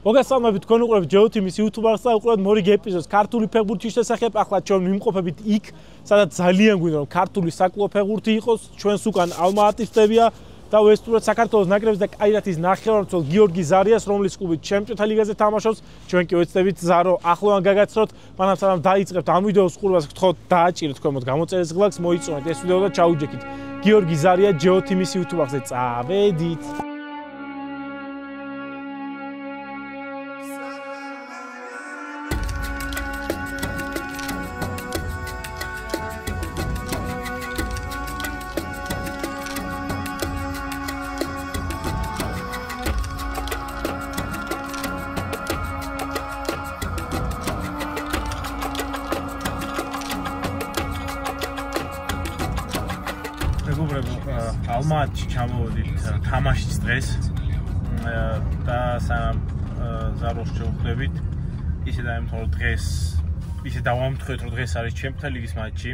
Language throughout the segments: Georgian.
მოგესალმებით თქვენ უყურებთ GeoTV-ის YouTube არხს და უყურებთ მორიგი ეპიზოდს ქართული ფეხბურთის შესახებ. ახლა ჩვენ ვიმყოფებით იქ, სადაც ძალიან გვინდა რომ ქართული საკლუბო ფეხბურთი იყოს. ჩვენს უკან ალმა-ატისტებია და ვესტურებთ საქართველოს ნაკრებს და კაირათის ნახევარმცველ გიორგი ზარიას, რომლის კლუბი ჩემპიონთა ლიგაზე თამაშობს. ჩვენ კი ვეცდებით ზარო ახლოვან გაგაცნოთ. მანამ სანამ დაიწყებთ ამ ვიდეოს ყურებას, გთხოვთ დააჭირეთ თქვენ გამოწერეს გლაკს, მოიწონეთ ეს ვიდეო და ჩაუჯექით. გიორგი ზარია GeoTV-ის YouTube არხზე წავედით. ალმატში ჩამოვედით თამაშის დღეს და სანამ ზაროს შევხვდებით, ისე დაემთხვა დღეს, ისე დავამთხვეთ რომ დღეს არის ჩემპიონთა ლიგის მატჩი.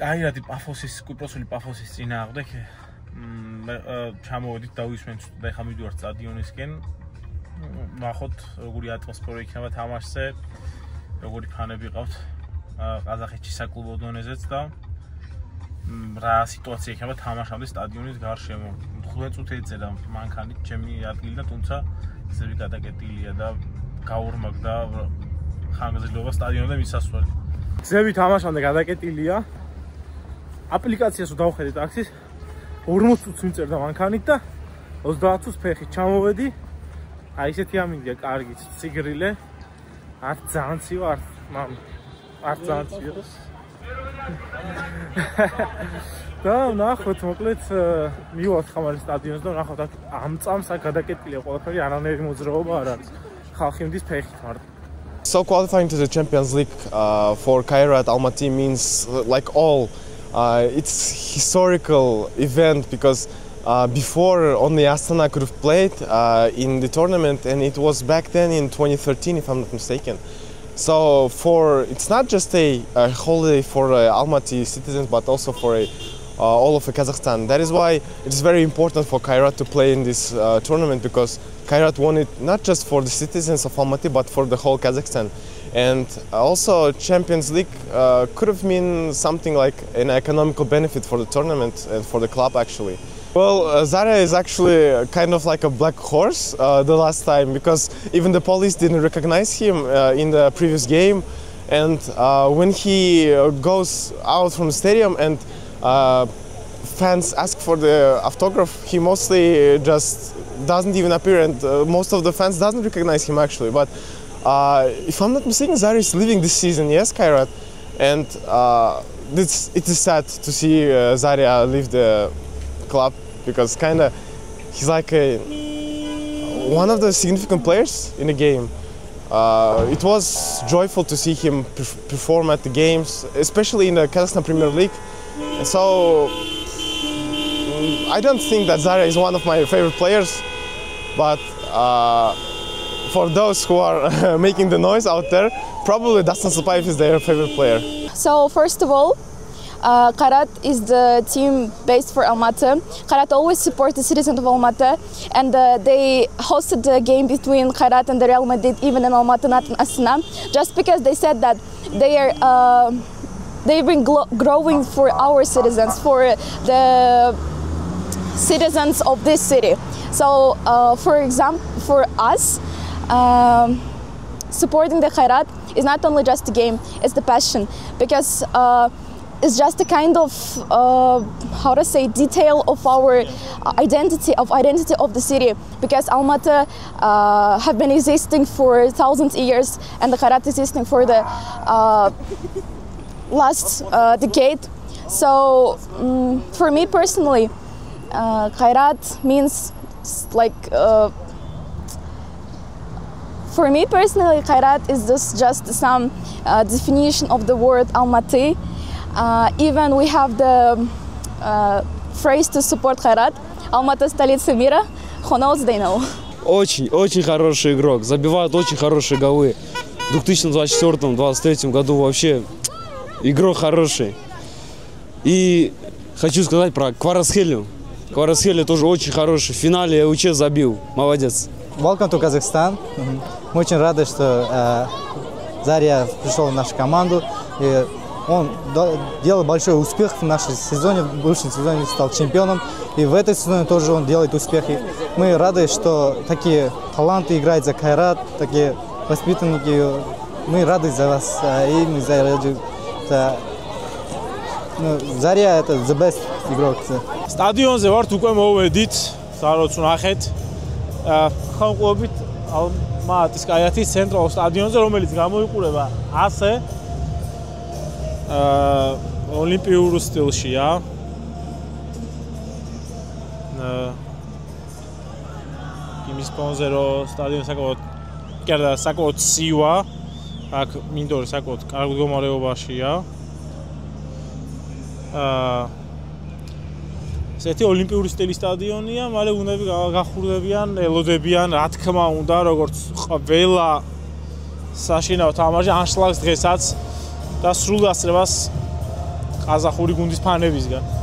კაირათი პაფოსის, კვიპროსული პაფოსის წინააღმდეგ ჩამოვედით დავისმენთ და ეხლა მივიდივართ სტადიონისკენ. ნახოთ როგორი ატმოსფერო იქნება თამაშზე, როგორი ფანები ყავთ ყაზახეთში საკლუბო დონეზეც და რა სიტუაცია იქნება თამაშამდე სტადიონის გარშემო. 15 წუთი ეწერა მანქანით ჩემი ადგილი და თუმცა ზევი გადაკეტილია და გაორმაგდა ხანგრძლივობა სტადიონზე მისასვლელი. ზევი თამაშამდე გადაკეტილია. აპლიკაციას დავხედე ტაქსის 40 წუთს მიწერდა მანქანით და 30 წუთს ფეხით ჩამოვედი. აი ესეთი ამინდია კარგი ციგრილე. არ ძალიან ცივა, არ ძალიან ცივა. და ნახოთ მოკლედ მივავალთ ხამარი სტადიონს და ნახოთ ამ წამს გადაკეტილია ყველაფერი, არანაირი მოძრაობა არ არის. ხალხი მდის ფეხით მარტო. So qualifying to the Champions League for Kairat Almaty means like all it's historical event because before only Astana could have played in the tournament, and it was back then in 2013 if I'm not mistaken. So it's not just a holiday for Almaty citizens, but also for all of Kazakhstan. That is why it's very important for Kairat to play in this tournament, because Kairat won it not just for the citizens of Almaty, but for the whole Kazakhstan. And also Champions League could have mean something like an economical benefit for the tournament and for the club actually. Well, Zarya is actually kind of like a black horse the last time, because even the police didn't recognize him in the previous game, and when he goes out from the stadium and fans ask for the autograph, he mostly just doesn't even appear, and most of the fans doesn't recognize him actually. But if I'm not mistaken, Zarya is leaving this season, yes, Kairat, and it is sad to see Zarya leave the club, because he's like one of the significant players in the game. It was joyful to see him perform at the games, especially in the Kazakhstan Premier League. And so I don't think that Zarya is one of my favorite players, but for those who are making the noise out there, probably Dastan Sapayev is their favorite player. So first of all, Kairat is the team based for Almaty. Kairat always supports the citizens of Almaty, and they hosted the game between Kairat and the Real Madrid even in Almaty, not in Astana, just because they said that they've been growing for our citizens, for the citizens of this city. So for example, for us, supporting the Kairat is not only just a game, it's the passion, because it's just a kind of detail of our identity of the city, because Almaty have been existing for thousands of years, and the Kairat is existing for the last decade. So for me personally, Kairat means like for me personally, Kairat is just some definition of the word Almaty. Even we have the phrase to support Kairat. Almaty столица мира. Who knows, they know. Очень хороший игрок. Забивает очень хорошие голы. В 2024-2023 году вообще игрок хороший. И хочу сказать про Кварасхелию. Кварасхелия тоже очень хороший. В финале УЧ забил. Молодец. welcome to Kazakhstan. Мы очень рады, что Заря пришел в нашу команду. И он делал большой успех в нашем сезоне, в бывшем сезоне стал чемпионом. И в этой сезоне тоже он делает успехи. Мы рады, что такие таланты играют за Кайрат, такие воспитанники. Мы рады за вас. И мы за Заря это the best игрок. სტადიონზე ვართ უკვე მოვედით, სადაც ვნახეთ. ხომ ყოფით ალმატის კაიათის ცენტრალურ სტადიონზე, რომელიც გამოიყურება ასე ოლიმპიურ სტილშია. იმის ფონზე რომ სტადიონი საკმაოდ ცივა, აქ მინდორი საკმაოდ კარგ მდგომარეობაშია. ესეთი ოლიმპიური სტილის სტადიონია, მალე უნდები გახურდებიან, ელოდებიან, რა თქმა უნდა, როგორც ყველა საშინაო თამაში ანშლაგს დღესაც და სრულ დასწრებას ყაზახური გუნდის ფანებისგან.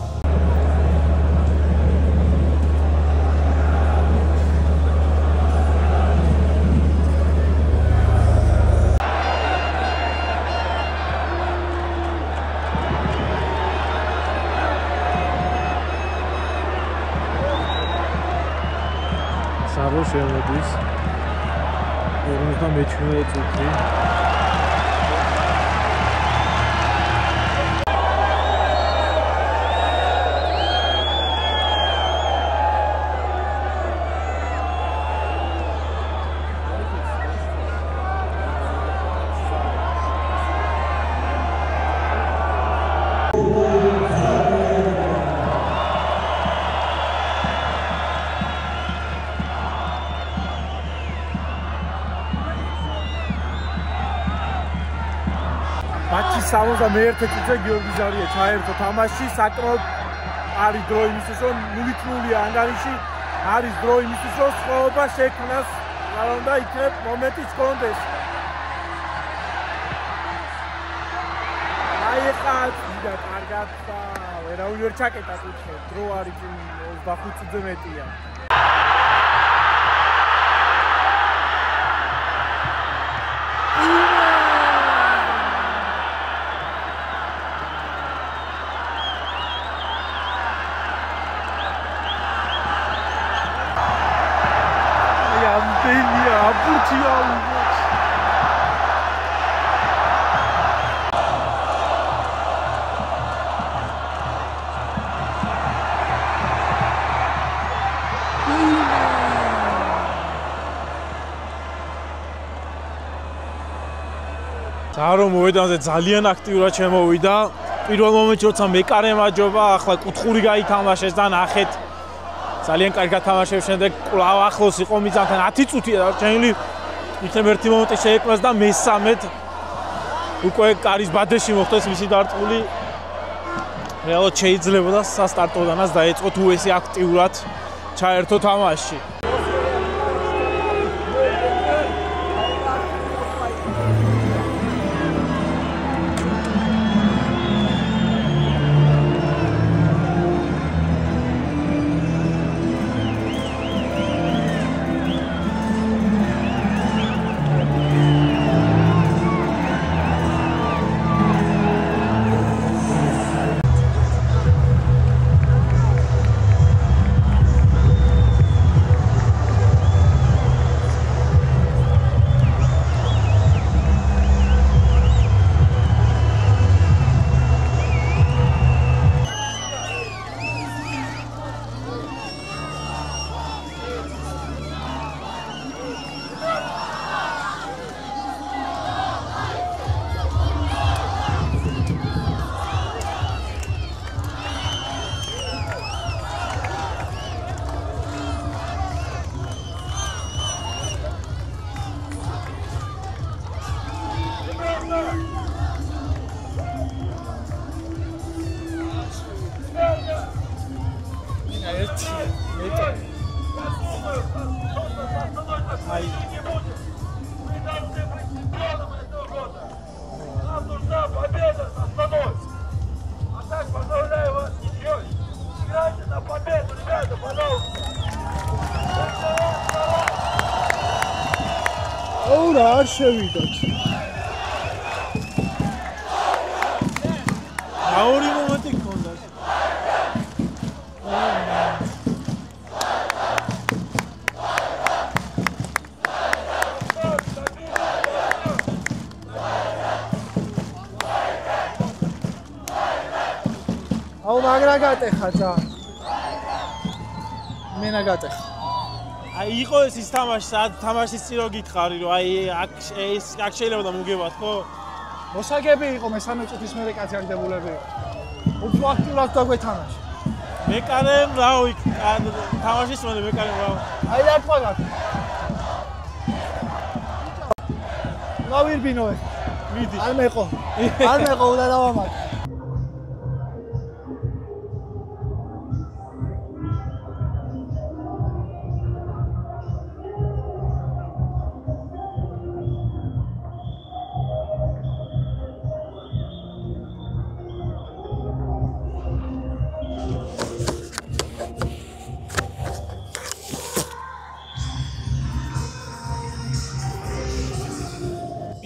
Savo შემოდის 57 წუთი. მატჩის 71 წუთზე გიორგი ზარია ჩაერთო თამაშში, საკმაოდ არის დრო იმისთვის, რომ 0-0-ია ანგარიში, არის დრო იმისთვის, რომ სხვაობა შექმნას, რა უნდა იქნებ მომენტიც კონდეს. აი ხა და კარგად და ვერავინ ვერ ჩაკეტა კუთხე, დრო არის 25 წუთზე მეტია. Სარო მოედანზე ძალიან აქტიურად შემოვიდა. პირველ მომენტში როცა მეკარე მაჯობა, ახლა კუთხური გაითამაშეს და ნახეთ. ძალიან კარგი გათამაშების შემდეგ კვლავ ახლოს იყო მიზანთან 10 წუთია დარჩენილი. იქნებ ერთი მომენტი შეეკვეს და მესამედ უკვე კარის ბადეში მოხდეს მისი დარტყმული. რეალურად შეიძლებოდა სასტარტოდანაც დაეწყო თუ ესე აქტიურად ჩაერთო თამაშში. არ შევიდოთ. ორი მომენტი გქონდა. აუ მაგრა გატეხა ძალიან. მენა გატეხა. აი იყო ეს ის თამაში, სად თამაშის წირო გითხარი, რომ აი აქ შეიძლება და მოგებათ, ხო? მოსაგები იყო მესამე წუთის მერე კაცი აგდებულები. უფრო აქტიურად დაგვეთამაშა. მეკარემ რაო იქ თამაშის მომენტ მეკარემ რაო. აი აქ მაგათ. ლავირბინოე. მიდი. არ მეყო. არ მეყო უნდა დავამატო.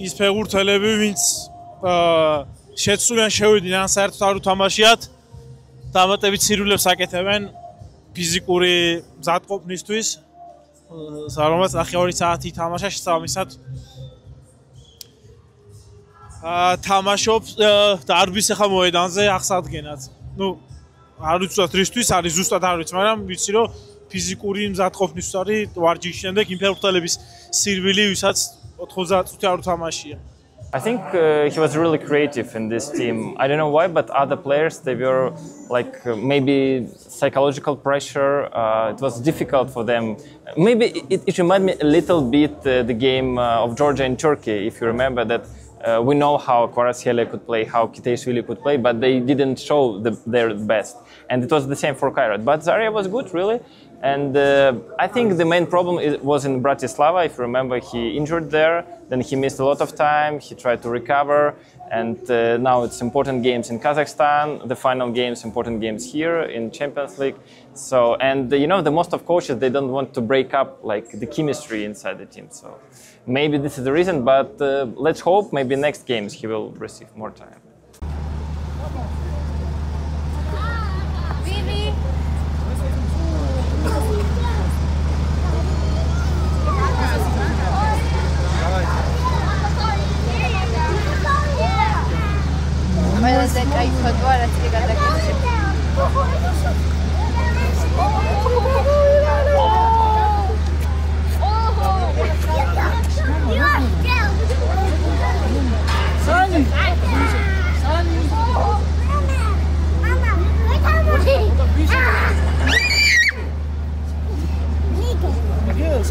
ის ფეხბურთელები, ვინც შეცვლიან შევიდნენ, საერთოდ არ უთამაშიათ, დამატებით სირვილებს აკეთებენ ფიზიკური მზადყოფნისთვის, რომელსაც ნახე 2 საათი თამაშა შესაბამისად თამაშობს დარბის ახლა მოედანზე აღსადგენად. ნუ არ ვიცი რისთვის არის, ზუსტად არ ვიცი, მაგრამ ვიცი რომ ფიზიკური მზადყოფნისთვის არის ვარჯიშის შემდეგ იმ ფეხბურთელების სირვილი, ვისაც 90 წუთი არ უთამაშია. I think he was really creative in this team. I don't know why, but other players, they were like maybe psychological pressure. It was difficult for them. Maybe it reminded me a little bit the game of Georgia and Turkey, if you remember that. We know how Kvaratskhelia could play, how Kitaishvili could play, but they didn't show their best. And it was the same for Kairat. But Zarya was good, really. And I think the main problem was in Bratislava. If you remember, he injured there. Then he missed a lot of time. He tried to recover. And now it's important games in Kazakhstan. The final games, important games here in Champions League. So, and you know, the most of coaches, they don't want to break up like the chemistry inside the team. So maybe this is the reason, but let's hope maybe next games he will receive more time.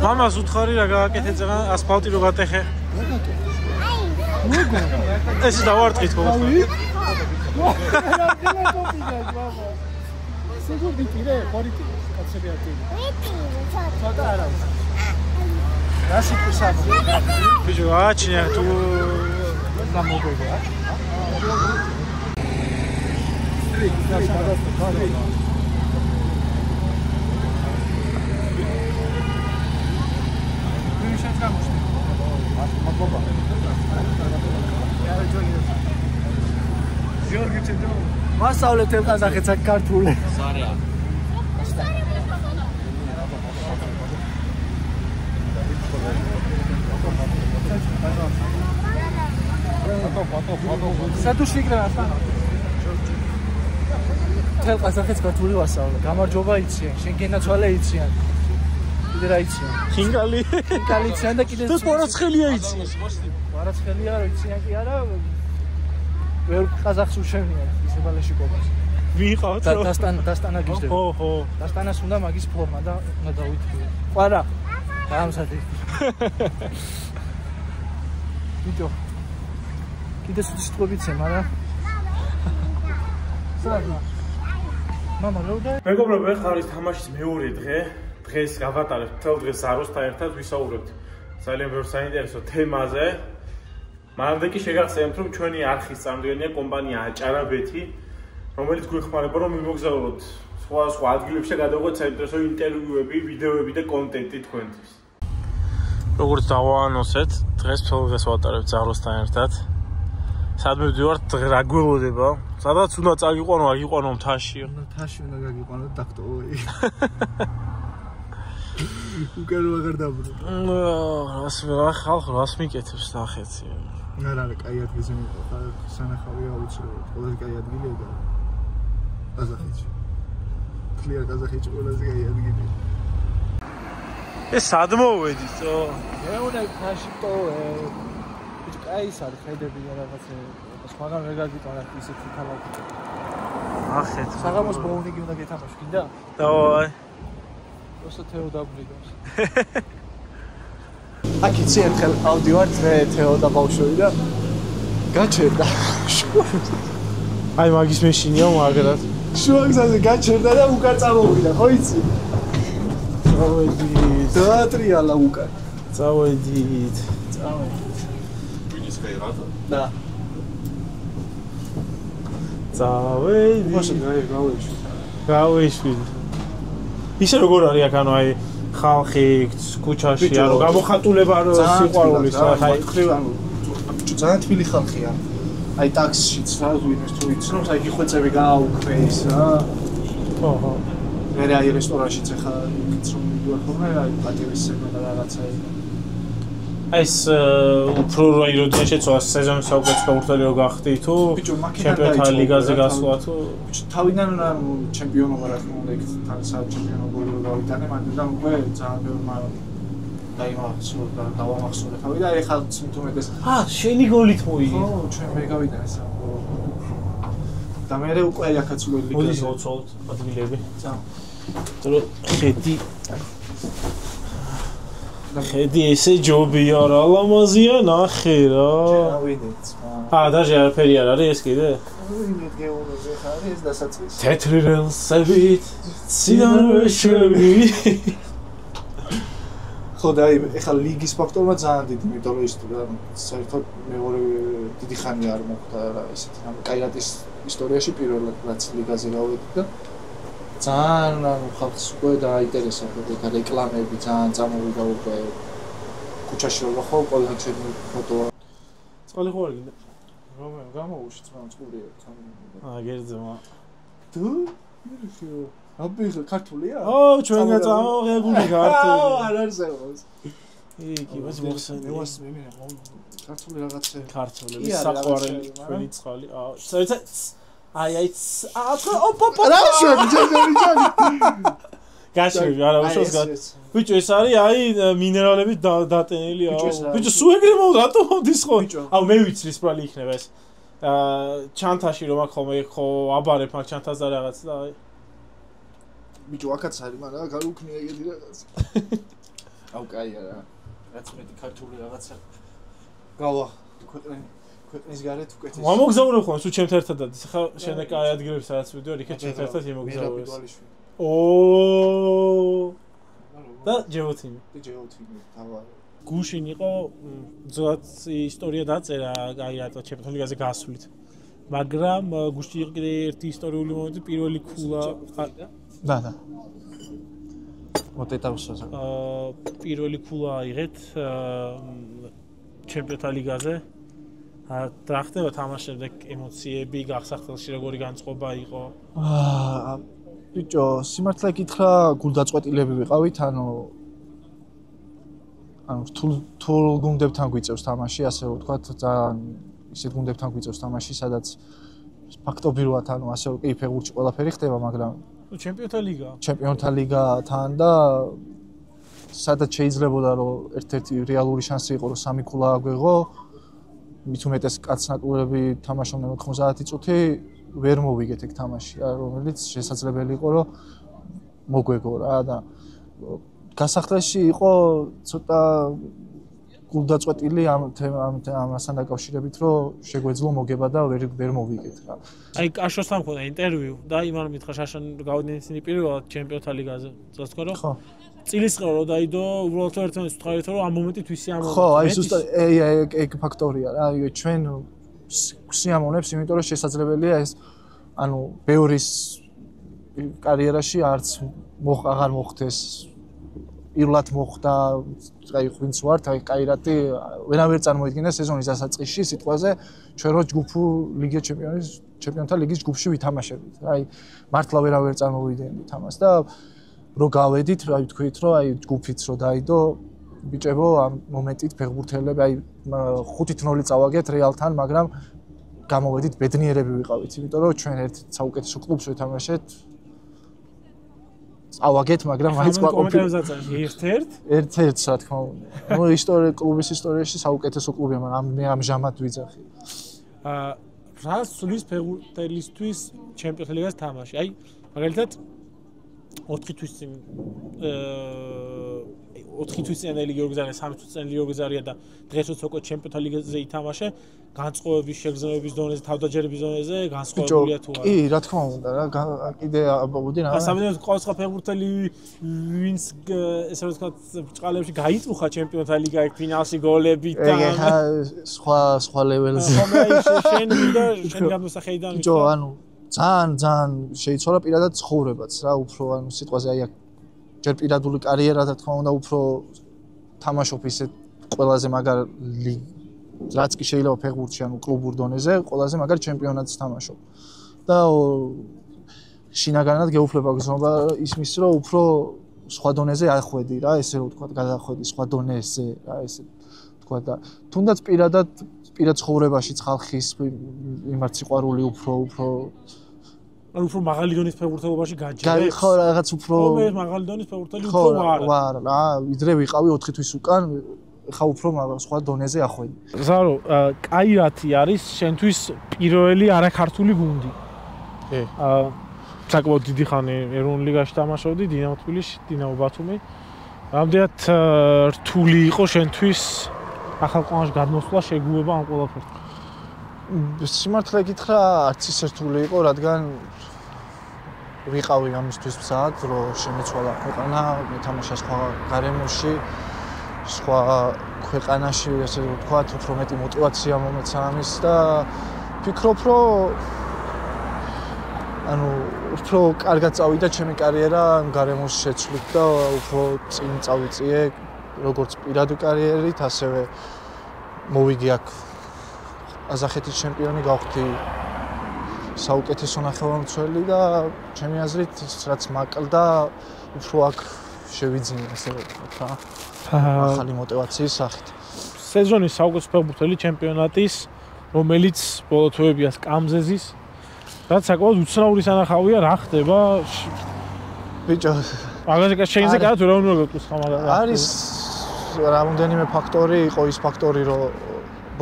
Mama, ზუთხარი რა გააკეთე ძაღა ასფალტი რო გატეხე. ეს დავარტყით ხოლმე. სიგურდი პირე, პოლიტიკი კაცები ატი. ცოტა არა. რაში პისაბო. ბიჭო, აჩნია თუ გამოგეგა. მასავლეთ ელყაზახეთს აქ ქართული. ზარია. სადუში იქნება? ელყაზახეთს ქართული ვასწავლე. გამარჯობა იციან, შენ გენაცვალე იციან. კიდე რა იციან? ხინგალი. ხინგალი იციან და კიდე სპორტსხელია იციან. სპორტსხელია რო იციან კი არა? ვერ ყაზახს უშევნია ისებალეში ყოფას. ვიყავთ რო დასტანა გიჟდება. ხო, ხო. დასტანას უნდა მაგის ფორმა და უნდა დავითქვი. ყარა. გამსათი. ვიდეო. კიდე სულ სიტყვებიცე, მაგრამ საერთოდ მამა როდა? მეგობრებო, ეხლა არის თამაშის მეორე დღე. დღეს გავატარებთ თელ დღეს ზაროსთან ერთად ვისაუბრებთ ძალიან ბევრ საინტერესო თემაზე. მანამდე კი შეგახსენებთ, რომ ჩვენი არხის წარმომადგენელია კომპანია აჭარაბეთი, რომელიც გვეხმარება, რომ მიმოგზაუროთ სხვა ადგილებში და გადავიღოთ საინტერესო ინტერვიუები, ვიდეოები და კონტენტი თქვენთვის. როგორც დავაანონსეთ, დღეს ფელღეს ვატარებთ ზაღროსთან ერთად. სადმე ვდივართ, რა გველოდება? სადაც უნდა წაგიყვანო, აგიყვანო მთაში. მთაში უნდა გაგიყვანო დაქტოი. უკან აღარ დაბრუნ. ხალხ რას მიკეთებს ნახეთი. არა, კაი ადგილზე მიყვება, სანახავია აუცილებლად. ყველაზე კაი ადგილია და ყაზახეთში. კლიერ ყაზახეთში ყველაზე კაი ადგილია. ეს სად მოვედითო? მეუნე ფაში ტოვე. ის კაი სად ხედები რაღაცა. სხვაგან ვერ გაგიტანა ისეთი ქალაქი. ახეთ. საღამოს ბოულინგი უნდა გეთამაშო, გინდა? დავაი. ოსო თეო დაბრიდოს. აკიცი ერთხელ ავდივართ მე თეო და ბავშვი და გაჩერდა. აი მაგის მეშინია მაგრად. შუაგზაზე გაჩერდა და უკან წამოვიდა, ხო იცი? წავედით. დაატრიალა უკან. წავედით. ვინის ხეირათა? და. წავედით. მაშინ გავეშვი. გავეშვი. ისე როგორ არის აქ ანუ აი ხალხი ქუჩაში ანუ გამოხატულება რო სიყვარულის აი ანუ ძალიან თბილი ხალხია აი ტაქსიშიც რა ვინმეს თუ იცნობს აი გიხვეწები გააუქმე ის რა ოჰო მე აი რესტორანშიც ახლა რომ მიდوار ხოლმე აი პატივის სემა და რაღაცა ეს უფრო აი როდესაც შეცვალა სეზონის საუკეთესო ფეხბურთელი რო გახდი თუ ჩემპიონთა ლიგაზე გასვლა თუ თავიდან ჩემპიონობა რა თქმა უნდა იქ თან საჩემპიონო გოლი რო გავიტანე მაგრამ უკვე ძალიან ბევრმა დაიმახსოვრა და დავამახსოვრე თავი და ეხლა თუმეტეს შენი გოლით მოიგე ხო ჩვენ მე გავიტანე სამ და მე უკვე აქაც გოლი მოდის უცოლთ ადგილები ზა ხედი ხედი ესე ჯობია რა ლამაზია ნახე რა ავიდეთ დაჟე არაფერი არ არის ეს კიდე ვინმე გეუბნები ხარ ეს დასაწყისი თეთრი რელსებით ციანოშები ხო და ეხლა ლიგის ფაქტორმა ძალიან დიდი იმიტომ რომ ის საერთოდ მეორე დიდი ხანი არ მოხდა რა ესეთი ამ კაირატის ისტორიაში პირველად რაც ლიგაზე გავედი და ძალიან ანუ ხალხს უკვე დააინტერესებდა და რეკლამები ძალიან წამოვიდა უკვე ქუჩაში რომ ხო ყველა ჩემი ფოტოა წყალი ხო არ გინდა რომე გამოუშვი ძმა წყურია გერძმა თუ მირიშო აბი ქართულია ჩვენ გაწავებული ქართული არ არსებობს იგი მას მოხსენე მევას მე ქართული რაღაცა ქართული საყვარელი ჩვენი წყალი აი ოპოპო რა შვები ჯერჯერი გაშვები არა უშოს ბიჭო ეს არის აი მინერალებით დატენილი ბიჭო სულ ეგრე მოვ რატო მოდის ხო აუ მე ვიცი ის პრალი იქნება ეს ჩანთაში რომ აქ ხოლმე ხო აბარებ მაგ ჩანთას და რაღაც და აი ბიჭო აქაც არის მაგრამ გაუქმია ეგეთი რაღაც აუ კაია რა რაც მეტი ქართული რაღაცა გავა ქვეყნის გარეთ უკეთეს მომგზავრებ ხოლმე სულ ჩემთან ერთად დადის ხა შენ კაი ადგილებს სადაც ვიდეო იქეთ ჩემთან ერთად იმოგზავრებს და ჯეოთინი თავარი გუშინ იყო ზოგადად ისტორია დაწერა აი რატო ჩემთან ლიგაზე გასვლით მაგრამ გუშინ იყო კიდე ერთი ისტორიული მომენტი პირველი ქულა და მოტეტავსოზე პირველი ქულა აიღეთ ჩემპიონთა ლიგაზე რა ხდება თამაშებზე ემოციები გახსახტელში როგორი განწყობა იყო ბიჭო სიმართლე გითხრა გულდაწყვეტილები ვიყავით ანუ რთულ გუნდებთან გვიწევს თამაში ასე ვთქვათ ძალიან ისეთ გუნდებთან გვიწევს თამაში სადაც ფაქტობრივად ანუ ასე კი ფეხბურთში ყველაფერი ხდება მაგრამ ჩემპიონთა ლიგათან და სადაც შეიძლებოდა რომ ერთ-ერთი რეალური შანსი იყო რომ სამი ქულა აგვეღო მით უმეტეს კაცნაკურები თამაშობდნენ 90 წუთი ვერ მოვიგეთ ეგ თამაში რომელიც შესაძლებელი იყო რომ მოგვეგო რა და გასახდელში იყო ცოტა გულდაწყვეტილი ამასთან დაკავშირებით რომ შეგვეძლო მოგება და ვერ მოვიგეთ რა აი კაშოსთან მქონდა ინტერვიუ და იმან მითხრა შაშან გავიდნენ ისინი პირველად ჩემპიონთა ლიგაზე წელს თქო რომ ხო წილისყრა რომ დაიდო უბრალოდ ერთმანეთს ვთქვით რომ ამ მომენტით ვისი ამონებს ხო აი ზუსტად ეგ ფაქტორია რა ჩვენ სიამოვნებს იმიტომ რომ შესაძლებელია ეს ანუ ბევრის კარიერაში არც აღარ მოხდეს პირველად მოხდა, აი ვინც ვართ, აი კაირატი ვერავერ წარმოიდგინა სეზონის დასაწყისში სიტყვაზე ჩვენ რო ლიგა ჩემპიონთა ლიგის ჯგუფში ვითამაშებით. აი მართლა ვერავერ წარმოვიდგენდით ამას და რო გავედით, აი თქვით რომ აი ჯგუფიც რო დაიდო ბიჭებო ამ მომენტით ფეხბურთელები აი 5-0 წავაგეთ რეალთან, მაგრამ გამოვედით ბედნიერები ვიყავით, იმიტომ რომ ჩვენ ერთ საუკეთესო კლუბს ვითამაშეთ. ავაგეთ, მაგრამ მაინც ერთ-ერთ, რა თქმა უნდა. ნუ კლუბის ისტორიაში საუკეთესო კლუბია, მაგრამ მე ამჟამად ვიძახი. რა სulis ფეხბურთელისთვის ჩემპიონთა ლიგას თამაში? აი, მაგალითად 4 თვის წინ 4 თვის წინელი გიორგი ზარია, 3 თვის წინელი გიორგი ზარია და დღეს როცა უკვე ჩემპიონთა ლიგაზე ითამაშე, განწყობების შეგრძნებების დონეზე, თავდაჯერების დონეზე განსხვავებულია თუ არა? კი, რა თქმა უნდა, რა კიდე ამბობდი რა. სამედროდ ყოველდღე ფეხბურთელი ვინც ესე რომ ვთქვათ, ბრჭყალებში გაიწუხა ჩემპიონთა ლიგა ეგ ფინალში გოლებით და სხვა ლეველზე. შენ მინდა შენ გამოსახედიდან ბიჭო, ანუ ძალიან შეიცვალა პირადად ცხოვრებაც რა, უფრო ანუ სიტყვაზე აი ჯერ პირადული კარიერა და თქმა უნდა უფრო თამაშობ ისე ყველაზე მაგარ რაც კი შეიძლება ფეხბურთში ანუ კლუბურ დონეზე ყველაზე მაგარ ჩემპიონატს თამაშობ და შინაგანად გეუფლება გზნობა ისმის რომ უფრო სხვა დონეზე ახვედი რა ესე რომ ვთქვა გადახვედი სხვა დონეზე რა ესე ვთქვა და თუნდაც პირად ცხოვრებაშიც ხალხის მიმართ სიყვარული უფრო ანუ უფრო მაღალი დონის ფეხბურთელობაში გაჯერებს. ხო, რაღაც უფრო მე მაღალი დონის ფეხბურთელი უფრო ვარ რა, ვიდრე ვიყავი 4 თვის უკან, ხა უფრო სხვა დონეზე ახვედი. ზარო, კაირათი არის შენთვის პირველი არაქართული გუნდი. კი. საკმაოდ დიდი ხანი ეროვნულ ლიგაში თამაშობდი, დინამო თბილისში, დინამო ბათუმი. რამდენად რთული იყო შენთვის ახალ ქვეყანაში გადმოსვლა, შეგუება ამ ყველაფერთან? სიმართლე გითხრა, არც ისე რთული იყო, რადგან ვიყავი ამისთვის მზად, რომ შემეცვალა ქვეყანა, მეთამაშა სხვა გარემოში, სხვა ქვეყანაში, ასე ვთქვათ, უფრო მეტი мотиваცია მომეცა ამის და ვფიქრობ, რომ ანუ უფრო კარგად წავიდა ჩემი კარიერა გარემოში შეცვლით და უფრო წინ წავიწიე როგორც პირადი კარიერით, ასევე მოვიგი აქ აზახეთის ჩემპიონი გავხდი საუკეთესო ნახევარმცველი და ჩემი აზრით რაც მაკლდა უფრო აქ შევიძინე ასე ვთქვათ რა ახალი мотиваციის სახით. სეზონის საუკეთესო ფეხბურთელი ჩემპიონატის რომელიც ბოლო თვეებია სკამზეზის რაც საკმაოდ უცნაური სანახავია რა ხდება ბიჭო მაგაზე შეიძლება კარგად ვერ მოგეკუს ხომ არის რამოდენიმე ფაქტორი იყო ის ფაქტორი რომ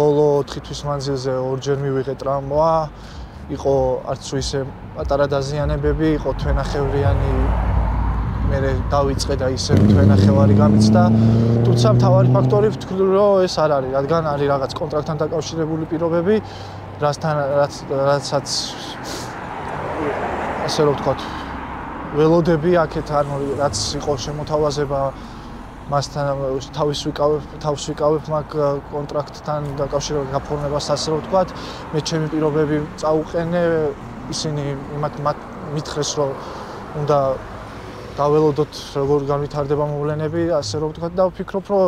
ბოლო 4 თვის მანძილზე ორჯერ მივიღე ტრამვა, იყო არც ისე პატარა დაზიანებები, იყო თვენახევრიანი მე დავიწყე და ისე თვენახევარი გამიცდა, თუმცა მთავარი ფაქტორი ვთქვი რომ ეს არ არის, რადგან არის რაღაც კონტრაქტთან დაკავშირებული პირობები, რასაც ასე რომ ვთქვათ, ველოდები აქეთ ანუ რაც იყო შემოთავაზება მასთან თავს ვიკავებ მაგ კონტრაქტთან დაკავშირებულ გაფორმებას ასე რომ ვთქვათ, მე ჩემი პირობები წაუყენე, ისინი მითხრეს რომ უნდა დაველოდოთ როგორ განვითარდება მოვლენები, ასე რომ ვთქვათ და ვფიქრობ რომ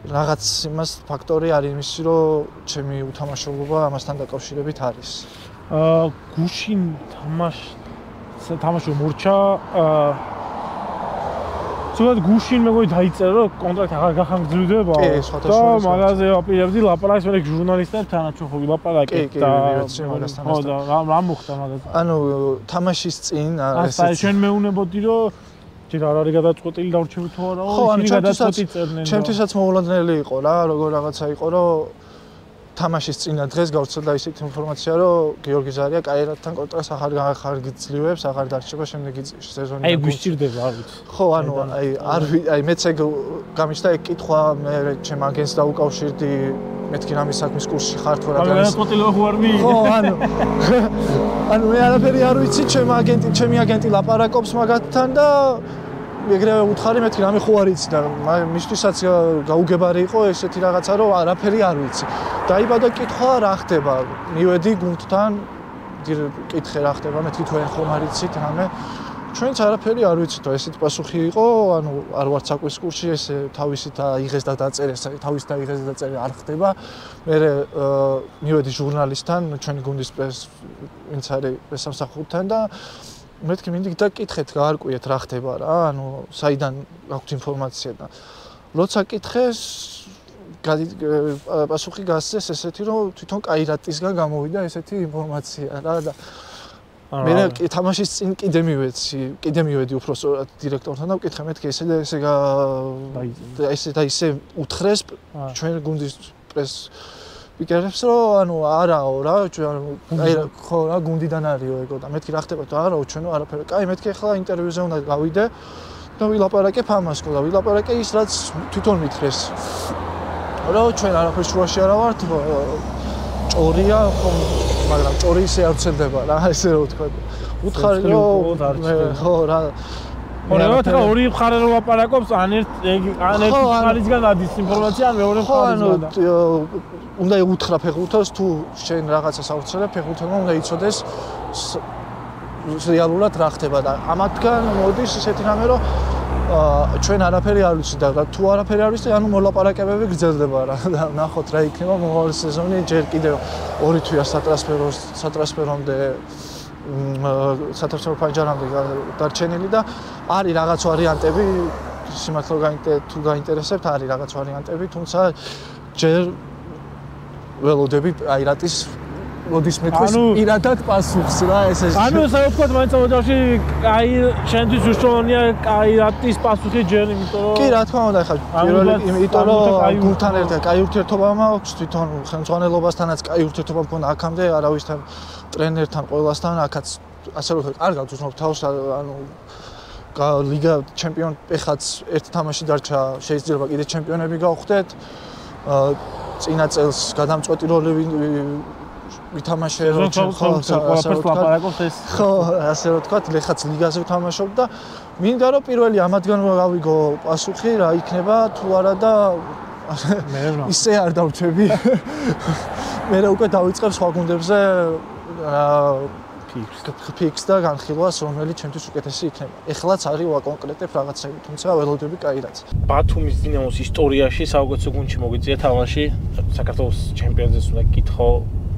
რაღაც იმას ფაქტორი არის იმისი რომ ჩემი უთამაშებლობა ამასთან დაკავშირებით არის. გუშინ თამაში მორჩა ზოგადად გუშინ მეგონი დაიწერა რომ კონტრაქტი აღარ გახანგრძლივდება და მაგაზე აპირებდი ლაპარაკს მე ჟურნალისტებთან ჩვენ ხო ვილაპარაკეთ და ხო და რა მოხდა მაგაზე ანუ თამაშის წინ ასე ჩვენ მეუნებოდი რომ ჯერ არ არის გადაწყვეტილი დავრჩები თუ არა ისინი გადაწყვეტი წერდნენ ჩემთვისაც მოულოდნელი იყო რა როგორ რაღაცა იყო რომ თამაშის წინა დღეს გავრცელდა ისეთი ინფორმაცია რომ გიორგი ზარია კაირატთან კონტრაქტს აღარ გიძლივებს, აღარ დარჩება შემდეგი სეზონი. აი გვისჭირდება არ ვიცი. ხო, ანუ აი მეც ეგ გამიჩნდა ეგ კითხვა მე ჩემ აგენტს დაუკავშირდი მეთქი რამის საქმის კურსში ხარ თუ რა და კოტილო ხო არ მიიღე. ხო, ანუ მე არაფერი არ ვიცი, ჩემი აგენტი ლაპარაკობს მაგათთან და ეგრევე უთხარი მეთქი რამე ხო არ იცი და მისთვისაც გაუგებარი იყო ესეთი რაღაცა რომ არაფერი არ ვიცი. დაიბადა კითხვა რა ხდება, მივედი გუნდთან, კითხე რა ხდება, მეთქი თქვენ ხომ არ იცით რამე ჩვენც არაფერი არ ვიცით, ესეთი პასუხი იყო, ანუ არ ვარ საკვის კურსში, ესე თავისით აიღეს და დაწერეს, თავისით აიღეს და დაწერეს არ ხდება. მე მივედი ჟურნალისტთან, ჩვენი გუნდის ვინც არის პრესამსახურთან და მეთქი მინდა დაკითხეთ, გაარკვიეთ რა ხდება რა, ანუ საიდან აქვს ინფორმაცია და როცა კითხეს პასუხი გასცეს ესეთი რომ თვითონ კაირატისგან გამოვიდა ესეთი ინფორმაცია რა და მე თამაშის წინ კიდე მივედი უფრო სწორად დირექტორთან და ვკითხე მეთქი ესე უთხრეს ჩვენ გუნდის პრეს პიკერებს რომ ანუ არაო რა ხო რა გუნდიდან არისო ეგო და მეთქი რა ხდება და არაო ჩვენო არაფერი კაი მეთქი ახლა ინტერვიუზე უნდა გავიდე და ვილაპარაკებ ამას და ვილაპარაკე ის რაც თვითონ მითხრეს რომ ჩვენ არაფერს შუაში არა ვართ ჭორია მაგრამ ჭორი ისე არ ვრცელდება რა ესე რომ ვთქვა უთხარი რომ ხო რა ორე თქვა ორი მხარე რომ ლაპარაკობს ან ერთი მხარისგან ადის ინფორმაცია ან მეორე მხარისგან უნდა უთხრა ფეხბურთელს თუ შენ რაღაცას აუცილებ ფეხბურთელმა უნდა იცოდეს რეალურად რა ხდება და ამათგან მოდის ისეთი რამე რომ ჩვენ არაფერი არ ვიცი და თუ არაფერი არ ვიცი ანუ მოლაპარაკებები გრძელდება რა და ნახოთ რა იქნება მომავალი სეზონი ჯერ კიდევ 2 თვეა სატრანსფერომდე სატრანსფერო ფანჯარამდე დარჩენილი და არის რაღაც ვარიანტები სიმართლე თუ გაინტერესებთ არის რაღაც ვარიანტები თუმცა ჯერ ველოდები აირატის როდის მეთქვის პირადად პასუხს რა ესე ანუ ესე ვთქვათ მაინც ოჯახში კაი შენთვის უშუალოა კაირატის პასუხი ჯერ იმიტომ რომ კი რა თქმა უნდა ხა პირველი იმიტომ რომ გუნდთან ერთად კაი ურთიერთობა მაქვს თვითონ ხელმძღვანელობასთანაც კაი ურთიერთობა მქონდა აქამდე არავისთან ტრენერთან ყველასთან აქაც ასე რომ კარგად ვცნობ თავს ანუ ლიგა ჩემპიონ ეხაც ერთ თამაში დარჩა შეიძლება კიდე ჩემპიონები გავხდეთ წინა წელს გადამწყვეტი როლი ვითამაშე რომ ხო ასე რომ თქვა ლეხაც ლიგაზე ვთამაშობ და მინდა რომ პირველი ამათგან გავიგო პასუხი რა იქნება თუ არა და ისე არ დავჩები მე უკვე დავიწყებ სხვა გუნდებზე ფიქს და განხილვას რომელიც ჩემთვის უკეთესი იქნება ეხლაც არის ვაკონკრეტებ რაღაცები თუმცა ველოდები კაირაც ბათუმის დინამოს ისტორიაში საუკეთესო გუნდში მოგიწია თამაში საქართველოს ჩემპიონატს უნდა გითხო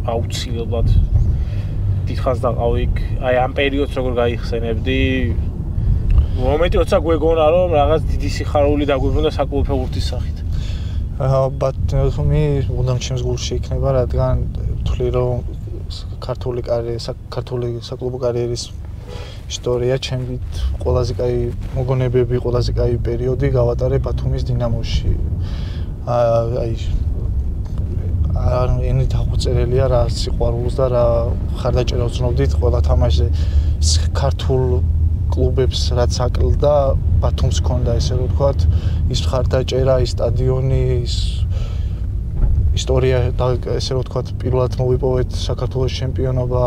აუცილებლად დიდხანს დაყავი აი ამ პერიოდს როგორ გაიხსენებდი მომენტი როცა გვეგონა რომ რაღაც დიდი სიხარული დაგვიბრუნდა საკლუბო ფეხბურთის სახით ბათუმი უნდა ჩემს გულში იქნება რადგან ვთვლი რომ ქართული საკლუბო კარიერის ისტორია ჩემით ყველაზე კაი მოგონებები ყველაზე კაი პერიოდი გავატარე ბათუმის დინამოში აი ენით აღწერილია რა სიყვარულს და რა ხარდაჭერა ვცნობდით ყველა თამაშზე ქართულ კლუბებს რაც აკლდა ბათუმს ჰქონდა ესე რომ ვთქვათ ის ხარდაჭერა ის სტადიონი ის ისტორია და ესე რომ ვთქვათ პირველად მოვიპოვეთ საქართველოს ჩემპიონობა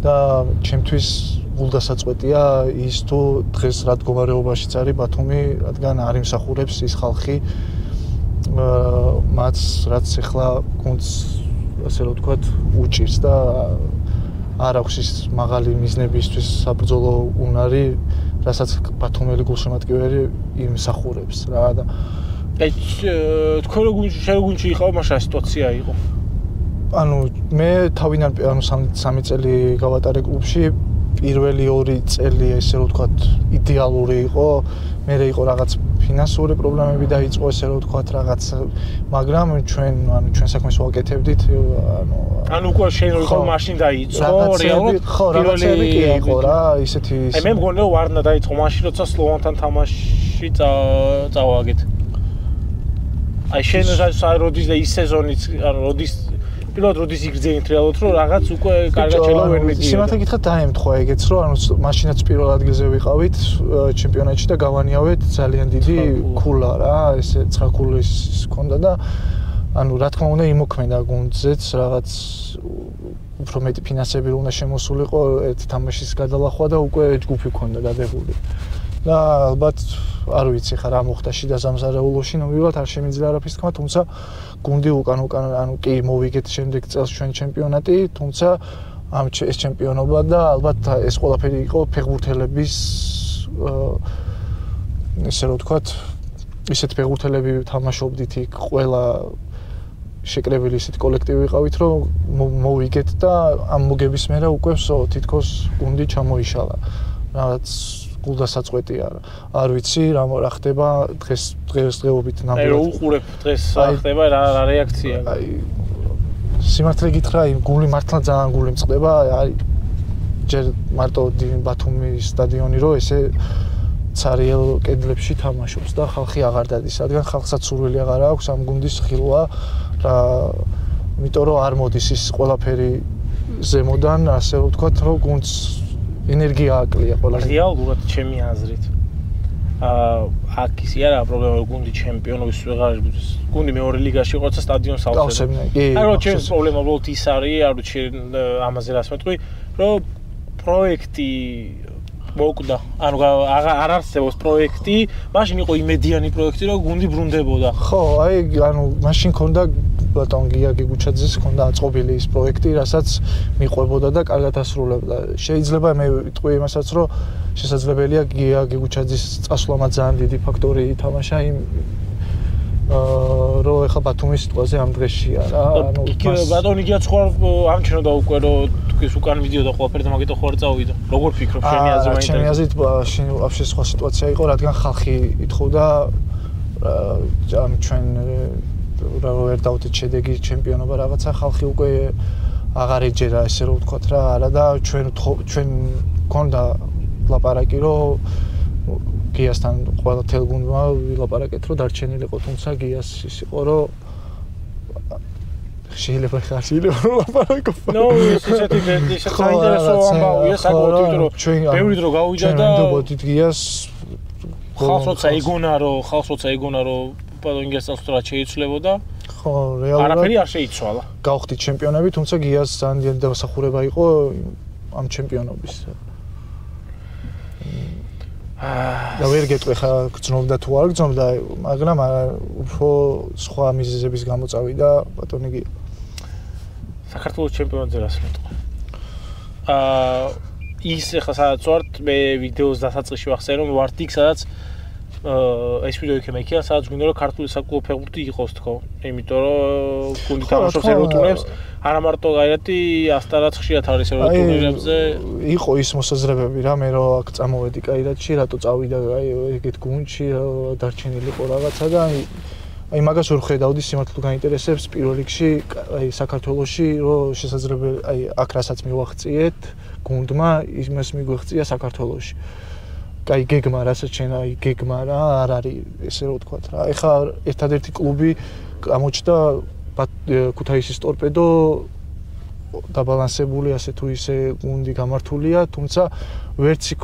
და ჩემთვის გულდასაწყვეტია ის თუ დღეს რა მდგომარეობაშიც არის ბათუმი რადგან არ იმსახურებს ის ხალხი მას რაც ახლა გუნდს ასე რომ ვთქვათ უჭირს და არ აქვს ის მაღალი მიზნებისთვის საბრძოლო უნარი რასაც ბათუმელი გულშემატკივარი იმსახურებს რა და აი თქვენ გუნდში იყავ მაშინ სიტუაცია იყო ანუ მე თავიდან ანუ 3 წელი გავატარე კლუბში პირველი 2 წელი ესე რომ ვთქვათ იდეალური იყო მე იყო რაღაც ფინანსური პრობლემები დაიწყო ესე რომ ვთქვათ რაღაც მაგრამ ჩვენ საქმეს ვაკეთებდით ანუ უკვე შენ რო მაშინ დაიწყო რეალურად პირველი კი იყო რა ისეთი აი მე მგონი რომ ვარნა დაიწყო მაშინ როცა სლოვანთან თამაში წავაგეთ აი შენ როდის და ის სეზონიც ანუ როდის იგრძენით რეალურად რომ რაღაც უკვე კარგად შეიძლება ვერ მედია სიმართლე გითხრათ დაემთხვა ეგეც რომ ანუ მაშინაც პირველ ადგილზე ვიყავით ჩემპიონატში და გავანიავეთ ძალიან დიდი ქულა რა ესე 9 ქულის ჰქონდა და ანუ რა თქმა უნდა იმოქმედა გუნდზეც რაღაც უფრო მეტი ფინანსები უნდა შემოსულიყო ერთ თამაშის გადალახვა და უკვე ჯგუფი ჰქონდა გადაგული და ალბათ არ ვიცი ხა რა მოხდა შიდა სამზარეულოში ნამდვილად არ შემიძლია არაფერს თქვა თუმცა გუნდი უკან ანუ კი მოვიგეთ შემდეგ წელს ჩვენ ჩემპიონატი თუმცა ამ ეს ჩემპიონობა და ალბათ ეს ყველაფერი იყო ფეხბურთელების ესე რომ ვთქვათ, ისეთ ფეხბურთელები თამაშობდით იქ ყველა შეკრებილი ისეთი კოლექტივი ვიყავით, რომ მოვიგეთ და ამ მოგების მერე უკვე თითქოს გუნდი ჩამოიშალა. რაც გულდასაწყვეტი არ ვიცი რა ხდება დღესდღეობით ნამდვილად. აი უყურებ დღეს ხდება რა რეაქცია. აი სიმართლე გითხრა, გული მართლა ძალიან გული მწყდება, აი ჯერ მარტო ბათუმის სტადიონი რო ესე ცარიელ კედლებში თამაშობს და ხალხი აღარ დადის, რადგან ხალხსაც სურვილი აღარ აქვს ამ გუნდის ხილვა რა, იმიტომ რომ არ მოდის ის ყველაფერი ზემოდან, ასე რომ ვთქვათ, რომ გუნდს ენერგია აკლია ყველას. რეალურად ჩემი აზრით აქ ისე არა პრობლემა გუნდი ჩემპიონობის ვეღარებს გუნდი მეორე ლიგაში ყოცა სტადიონს ავსებდა. აი რო ჩემს პრობლემა უბრალოდ ის არის, არ ვიცი ამაზე რას მეტყვი, რომ პროექტი მოკვდა. ანუ არ არსებობს პროექტი, მაშინ იყო იმედიანი პროექტი, რომ გუნდი ბრუნდებოდა. ხო, აი ანუ მაშინ ქონდა ბატონ გია გიგუჩაძეს ქონდა აწყობილი ის პროექტი, რასაც მიყვებოდა და კარგად ასრულებდა. შეიძლება მე ვიტყვი იმასაც, რომ შესაძლებელია გია გიგუჩაძის წასვლამა ძალიან დიდი ფაქტორი ითამაშა იმ რომ ეხლა ბათუმის სიტყვაზე ამ დღეშია რა. ანუ ბატონი გიაც ხوار ამჩნევდა უკვე რომ თქვის უკან მიდიოდა ყველაფერი და მაგიტო ხوار წავიდა. როგორ ფიქრობ შენი აზრი მაინტერესებს? ჩემი აზრით ვაფშე სხვა სიტუაცია იყო, რადგან ხალხი ითხოვდა ამ ჩვენ რა ვერ დავდეთ შედეგი ჩემპიონობა რაღაცა, ხალხი უკვე აღარ ეჯერა ესე რომ ვთქვათ რა, არა და ჩვენ გქონდა ლაპარაკი რომ გიასთან ყველა თელგუნდმა ვილაპარაკეთ რომ დარჩენილიყო, თუმცა გიას ის იყო რომ შეიძლება ლაპარაკო. ნო, ისეთი საინტერესო ამბავია საკუთრივ, იმიტომ რომ ბევრი დრო გავიდა და ვინდობოდით გიას ხალხს როცა იგონა რომ ბატონ გიას წასვლა შეიცვლებოდა. ხო, რეალურად არაფერი არ შეიცვალა. გავხდით ჩემპიონები, თუმცა გიას ძალიან დიდი დასახურება იყო ამ ჩემპიონობის. და ვერ გეტყვი ხა გძნობდა თუ არ გძნობდა, მაგრამ უფრო სხვა მიზეზების გამო წავიდა ბატონი გია. საქართველოს ჩემპიონატზე რას მეტყვი? ის ახლა სადაც ვართ, მე ვიდეოს დასაწყისში ვახსენე რომ ვართ იქ, სადაც ეს ვიდეო იქ მეკია, სადაც გვინდა რომ ქართული საკლუბო ფეხბურთი იყოს თქო. იმიტომ რომ გუნდი თამაშობს ევროპულ ტურნირებს, არა მარტო გაირეთი ასტარაც ხშირად არის ევროპულ ტურნირებზე. იყო ის მოსაზრებები რა, მე რომ აქ წამოვედი კაირათში, რატო წავიდა აი ეგეთ გუნდში, დარჩენილიყო რაღაცა და აი მაგას ვერ ხედავდი, სიმართლე გაინტერესებს პირველ რიგში აი საქართველოში რომ შესაძლებელი აი აქ რასაც მივახციეთ გუნდმა, იმას მიგვეღწია საქართველოში. აი გეგმა რასაც შენ აი გეგმა რა არ არის ესე რომ ვთქვათ რა. ეხლა ერთადერთი კლუბი გამოჩნდა ქუთაისის ტორპედო დაბალანსებული ასე თუ ისე გუნდი გამართულია, თუმცა ვერც იქ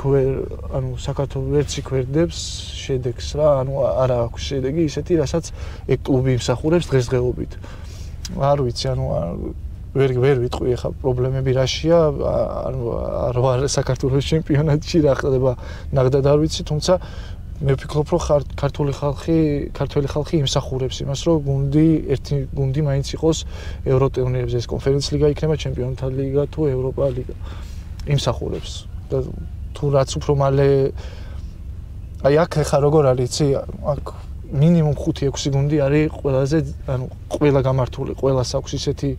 ანუ საქართველოს ვერც იქ ვერდებს შედეგს რა, ანუ არ აქვს შედეგი ისეთი, რასაც ეგ კლუბი იმსახურებს დღესდღეობით. არ ვიცი, ანუ ვერ ვიტყვი ახლა პრობლემები რაშია, ანუ არ საქართველოს ჩემპიონატში რა ხდება, ნახდად არ ვიცი, თუმცა მე ვფიქრობ, რომ ქართული ხალხი იმსახურებს იმას, რომ ერთი გუნდი მაინც იყოს ევროტურნირებზე, ეს კონფერენცია ლიგა იქნება, ჩემპიონთა ლიგა თუ ევროპა ლიგა. იმსახურებს. და თუ რაც უფრო მალე აი აქ ხა როგორ არის, იცი, აქ მინიმუმ 5-6 გუნდი არის ყველაზე, ანუ ყველა გამართული, ყველას აქვს ისეთი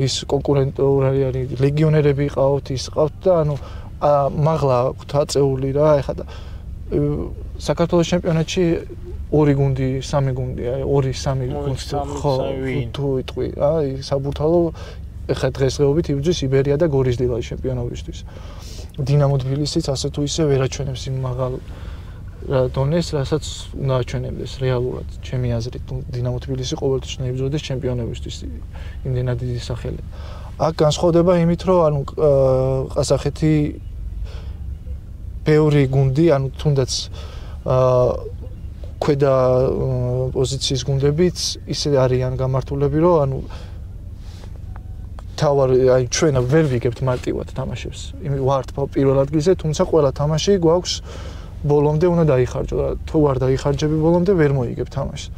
ის კონკურენტული არის, ლეგიონერები ყავთ, ის ყავთ და ანუ მაღლა აქვთ აწეული რა, ეხლა და საქართველოს ჩემპიონატში 2 გუნდი, 3 გუნდი, აი 2-3 გუნდს ხო თუ იტყვი რა, საბურთალო ეხლა დღესდღეობით იბრძვის იბერია და გორიზლია ჩემპიონობისთვის. დინამო თბილისიც ასე თუ ისე ვერ აჩვენებს იმ მაღალ დონეს, რასაც უნდა აჩვენებდეს რეალურად, ჩემი აზრით. დინამო თბილისი ყოველთვის უნდა იბრძოდეს ჩემპიონებისთვის, იმდენად დიდი სახელი. აქ განსხვავდება იმით, რომ ანუ ყაზახეთი ბევრი გუნდი, ანუ თუნდაც ქვედა პოზიციის გუნდებიც ისე არიან გამართულები, რომ ანუ აი ჩვენ ვერ ვიგებთ მარტივად თამაშებს. ვართ პირველ ადგილზე, თუმცა ყველა თამაში გვაქვს ბოლომდე უნდა დაიხარჯო. თუ არ დაიხარჯები ბოლომდე ვერ მოიგებ თამაშს.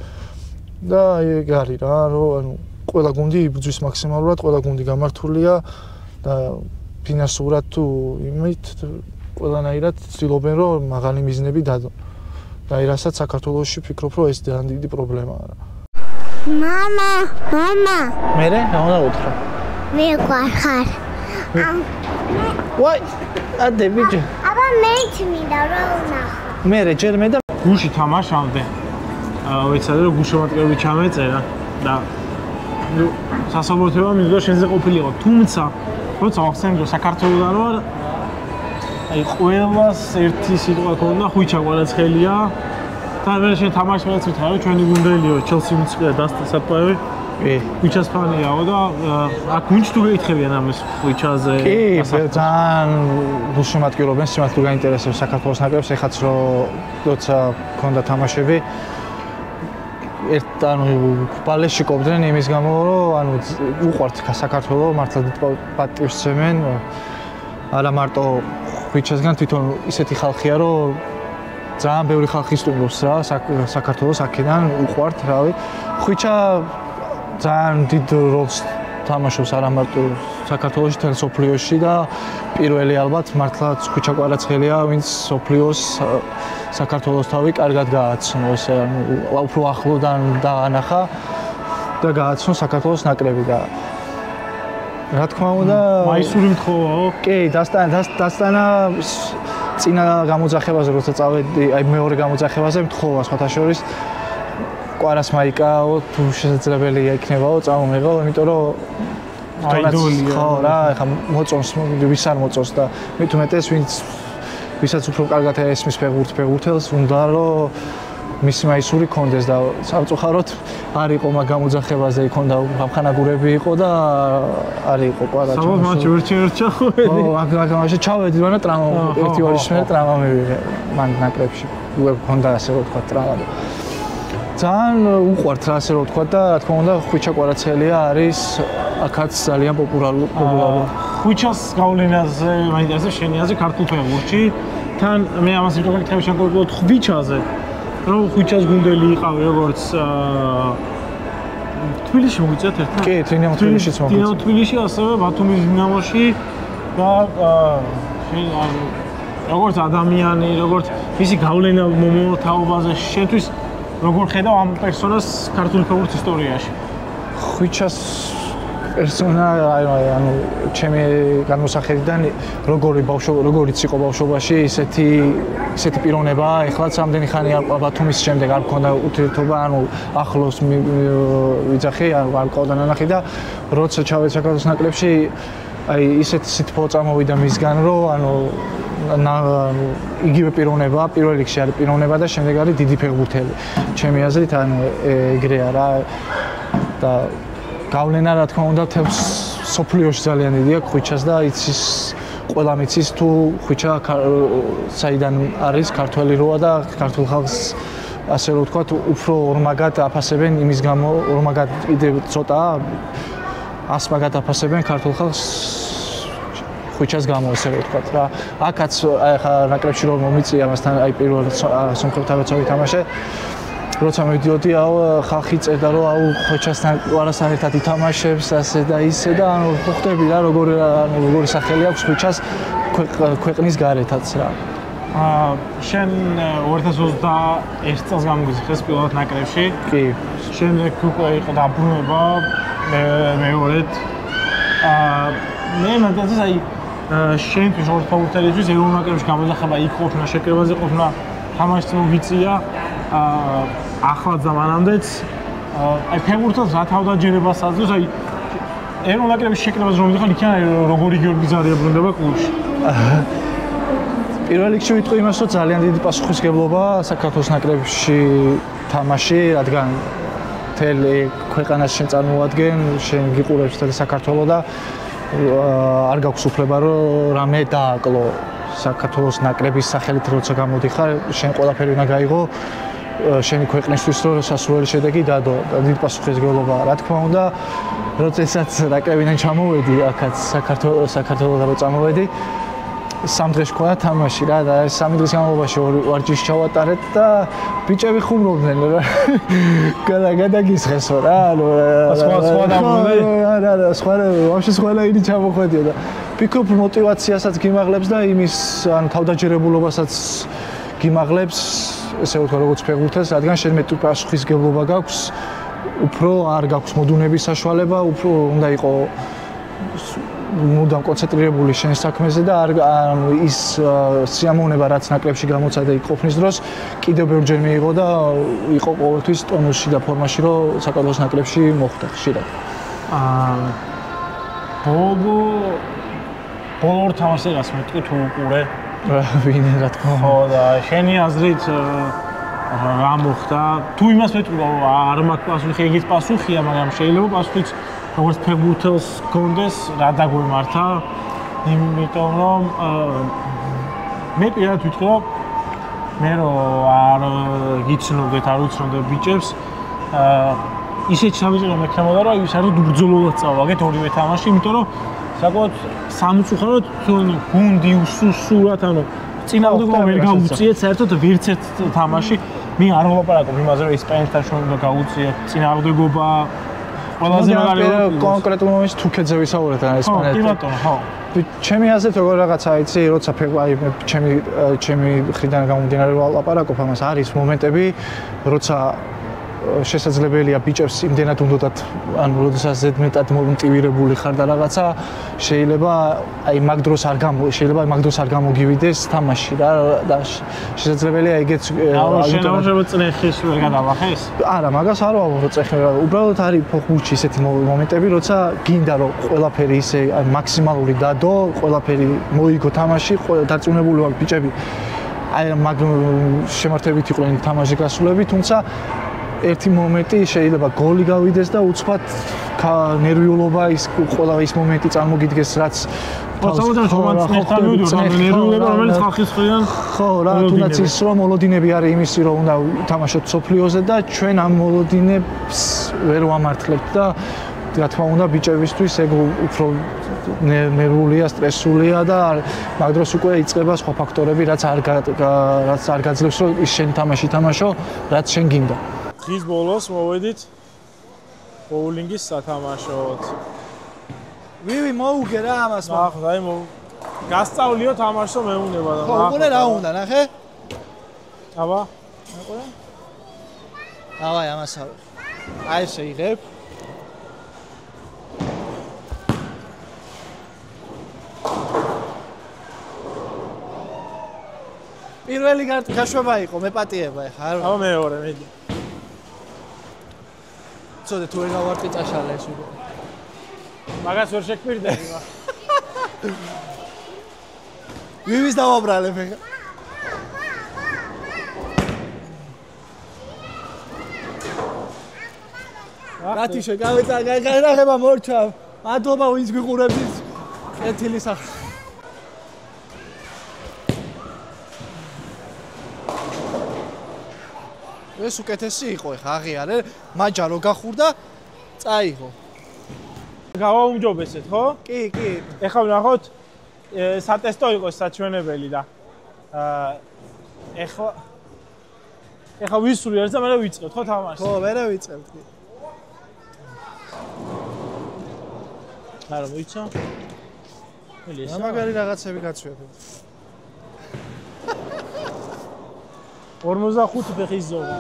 და აი ეგ არის რა, რომ ანუ ყველა გუნდი იბრძვის მაქსიმალურად, ყველა გუნდი გამართულია და ფინანსურად თუ იმით ყველანაირად ცდილობენ რომ მაღალი მიზნები დადონ. და რასაც საქართველოში ვფიქრობ რომ ეს ძალიან დიდი პრობლემაა. მამა მე რა უნდა უთხრა? მე გვახარ. ვაი, ადე ბიჭი. აბა მე მინდა რომ ვნახო. მე ჯერ მე და გუში თამაშავდე. ვიცოდი რომ გუშემატკივრები ჩამეწერა და სასამართლოა მინდა შენზე ყოფილიყო. თუმცა როცა ახსენე რომ საქართველოსთან ვარ აი ყველას ერთი სიტყვა ქონდა ხვიჩა კვარაცხელია და მე შენ თამაშმენაც ვით არა ჩვენი გუნდელიო ჩელსი მიწია დასტასაპაევი ხვიჩას ფანიაო და აქ გუნდს თუ გეითხებიან ამას ხვიჩაზე კი ძალიან გულშემატკივრობენ სიმართლე გაინტერესებს საქართველოს ნაკრებს ეხაც როცა ქონდა თამაშები ანუ ბალეში ყოფდნენ იმის გამო რომ ანუ უყვართ საქართველოს მართლა დიდ პატივს ცემენ არა მარტო ხვიჩასგან თვითონ ისეთი ხალხია რომ ძალიან ბევრი ხალხი სტუმრობს რა საქართველოს აქედან უყვართ რავი ხვიჩა ძალიან დიდ როლს თამაშობს არა მარტო საქართველოში თელ სოფლიოში და პირველი ალბათ მართლაც ხვიჩა კვარაცხელია ვინც სოფლიოს საქართველოს თავი კარგად გააცნო ესე ანუ უფრო ახლოდან დაანახა და გააცნო საქართველოს ნაკრები და რა თქმა უნდა მაისური მთხოვაო კი დასტანა წინა გამოძახებაზე როცა წავედი აი მეორე გამოძახებაზე მთხოვა სხვათა შორის კვარას მაიკაო თუ შესაძლებელია იქნებაო წამომეღო იმიტომ რომ აიდოლია ხო რა ეხა მოწონს ვის არ მოწონს და მით უმეტეს ვისაც უფრო კარგად ესმის ფეხბურთელს უნდა რომ მისი მაისური კონდეს და სამწუხაროდ არ იყო მაგ გამოძახებაზე იქონდა გამხანაგურები იყო და არ იყო კვარა საბოლოოდ მატჩი ვერ ჩახვედი ხო მაგ ჩავედი მაგრამ ტრამვა ერთი ვარის მე ტრამვა მივიღე მან ნაკრებში გქონდა ასე რომ თქვა ტრამვა ძალიან უყვართ რა ასე რომ თქვა და რა თქმა უნდა ხვიჩა კვარაცხელია არის აქაც ძალიან პოპულარული ხვიჩას გავლენაზე მაინტერესებს შენი აზრი ქართულ ფეხბურთში თან მე ამას ვიტყვი თქვენ შეგიძლიათ ხვიჩაზე რომ ხვიჩას გუნდელი იყავი როგორც თბილისში მოგიწევთ ერთად? კი, დინამო თბილისშიც მოგიწევთ. დინამო თბილისში ასევე ბათუმის დინამოში და როგორც ადამიანი, როგორც მისი გავლენა მომავალთაობაზე შენთვის როგორ ხედავ ამ პერსონას ქართული ფეხბურთის ისტორიაში? ხვიჩას პერსონა ანუ ჩემი განმოსახედიდან როგორიც იყო ბავშვობაში ისეთი პიროვნებაა ეხლაც ამდენი ხანი არ ბათუმის შემდეგ არ მქონდა ურთიერთობა ანუ ახლოს ვიძახი არ მყავდა ნანახი და როცა ჩავედი საქართველოს ნაკრებში აი ისეთი სიტყვა წამოვიდა მისგან რომ ანუ იგივე პიროვნება პირველ რიგში არის პიროვნება და შემდეგ არის დიდი ფეხბურთელი ჩემი აზრით ანუ ეგრეა რა და გავლენა რა თქმა უნდა თემს სოფლიოში ძალიან დიდია ხვიჩას და იცის ყველა მიცის თუ ხვიჩა საიდან არის ქართველი როა და ქართულ ხალხს ასე რომ ვთქვათ უფრო ორმაგად აფასებენ იმის გამო ორმაგად კიდე ცოტაა ასმაგად აფასებენ ქართულ ხალხს ხვიჩას გამო ასე რომ ვთქვათ რა აქაც ახლა ნაკრებში რომ მომიწია მასთან აი პირველ სომხებთან როცა ვითამაშე როცა მივიდიოდიაო ხალხი წერდა რომ აუ ხვიჩასთან კვარასთან ერთად ითამაშებს ასე და ისე და ანუ ხვდები რა როგორი სახელი აქვს ხვიჩას ქვეყნის გარეთაც რა შენ 2021 წელს გამოგიხეს პირველად ნაკრებში კი შემდეგ უკვე იყო დაბრუნება მეორედ მე მაგას აი შენთვის როგორც ფეხბურთელისთვის ეროვნულ ნაკრებში გამოძახება იქ ყოფნა შეკრებაზე ყოფნა თამაშს მოგიწია ახლა ზამანამდეც აი ფეხბურთელს რა თავდაჯერებას აძლევს აი ეროვნულ ნაკრების შეკრებას რომ მიდიხარ იქიდან როგორი გიორგი ზარია ბრუნდება კლუბში პირველ რიგში ვიტყვი იმას რომ ძალიან დიდი პასუხისმგებლობა საქართველოს ნაკრებში თამაში რადგან მთელი ქვეყანას შენ წარმოადგენ შენ გიყურებს მთელი საქართველო და არ გაქვს უფლება რომ რამე დააკლო საქართველოს ნაკრების სახელით როცა გამოდიხარ შენ ყველაფერი უნდა გაიღო შენი ქვეყნისთვის რომ სასურველი შედეგი დადო და დიდ პასუხისმგებლობაა რა თქმა უნდა როდესაც ნაკრებიდან ჩამოვედი აქაც საქართველოსთან რო წამოვედი 3 დღეში ქონდა თამაში რა და 3 დღის განმავლობაში ვარჯიში ჩავატარეთ და ბიჭები ხუმრობდნენ რა. გადაგისხესო რა. სხვა დამონე. არა, სხვა იგი ჩამოხვედიოდა. ვფიქრობ мотиваციასაც გიმაღლებს და იმის ან თავდაჯერებულობასაც გიმაღლებს, ესე ვთქვა როგორც ფეხბურთელს, რადგან შენ მეტი პასუხისმგებლობა გაქვს, უფრო არ გაქვს მოდუნების საშუალება, უფრო უნდა იყო მუდამ კონცენტრირებული შენ საქმეზე და ის სიამოვნება რაც ნაკრებში გამოცადა იქ ყოფნის დროს კიდევ ბევრჯერ მიიღო და იყო ყოველთვის ტონუსში და ფორმაში რომ საქართველოს ნაკრებში მოხვდა ხშირად. ბოლო თამაშს მეთქი თუ უყურე ვინ რა თქმა უნდა. ხო და შენი აზრით რა მოხდა? თუ იმას მეტყვი რომ არ მაქვს პასუხი, ეგეც პასუხია, მაგრამ შეიძლება პასუხიც როგორც ფეხბურთელს გქონდეს, რა დაგვემართა, იმიტომ რომ მე პირადად ვიტყვი რომ მე რომ არ გიცნობდეთ, არ ვიცნობდეთ ბიჭებს, ისეთ სამეწრო მექნებოდა რომ ის არის ბრძოლულად წავაგეთ ორივე თამაში, იმიტომ რომ საკუთარ სამწუხაროდ გუნდი უსუსურად, ანუ წინააღმდეგობა ვერ გაუწიეთ საერთოდ ვერც ერთ თამაში. მე არ ვლაპარაკობ იმაზე რომ ესპანეთთან შენ უნდა გაუწიოთ წინააღმდეგობა ყველაზე მაგარი კონკრეტულ მომენტში თურქეთზე ვისაუბრეთ ან ესპანეთთან. კი ბატონო, ხო. ჩემი აზრით როგორ რაღაცა იცი, როცა აი ჩემი მხრიდან გამომდინარე ვლაპარაკობ ამას, არის მომენტები, როცა შესაძლებელია ბიჭებს იმდენად უნდათ ანუ როდესაც ზედმეტად მომოტივირებული ხარ და რაღაცა შეიძლება აი მაგ დროს არ გამოგივიდეს თამაში რა და შესაძლებელია ეგეც შეიძლება წნეხის ვერ გადავახეს? არა, მაგას არ ვამბობ რომ წნეხი უბრალოდ არის ფეხბურთში ესეთი მომენტები, როცა გინდა რომ ყველაფერი ისე მაქსიმალური დადო, ყველაფერი მოიგო თამაში, დარწმუნებული ვარ ბიჭები აი მაგ შემართებით იყვნენ თამაში გასულები, თუმცა ერთი მომენტი შეიძლება გოლი გავიდეს და უცბად ნერვიულობა ის ყველა ის მომენტი წარმოგიდგეს რაც მოწამოდნენ რომანტიკთან მივიდო ნერვიულობა რომელიც ხალხის მხრიდან ხო რა თუნდაც ის რომ მოლოდინები არის იმისი რომ უნდა თამაშოთ სოფლიოზე და ჩვენ ამ მოლოდინებს ვერ ვამართლებთ და რა თქმა უნდა ბიჭებისთვის ეგ უფრო ნერვულია, სტრესულია და მაგ დროს უკვე იწყება სხვა ფაქტორები რაც არ გაძლევს რომ ის შენ თამაში თამაშო რაც შენ გინდა. დღის ბოლოს მოვედით ბოულინგის სათამაშოდ. ვივი მოუგე რა ამას ახლა აი გასწავლიო თამაშო მეუნება და ხო უყურე რა უნდა ნახე? აბა უყურე? ავაი ამასავე. აი ესე იღებ. პირველი გაშვება იყო, მეპატიება ხა. აბა მეორე მედი. ცოტა თუ ვერ გავარტი წაშალეს უკვე. მაგას ვერ შექმნიrdები მაგ. ვივის დავაბრალებ ხა. რატი შეგავეცაგაგება მორჩა. მადლობა ვინც გიყურებთ. კეთილი სახე. ეს უკეთესი იყო ხა აღიარე მაჯა რო გახურდა წაიღო გავაუმჯობესეთ ხო? კი ეხლა ვნახოთ სატესტო იყო საჩვენებელი და ეხლა ვისურვი არის და მე ვიწყებთ ხო თამაში? ხო მე ვიწყებთ კი არა მოიცა? მაგარი რაღაცები გაცვიებთ 45 ფეხის ზომა.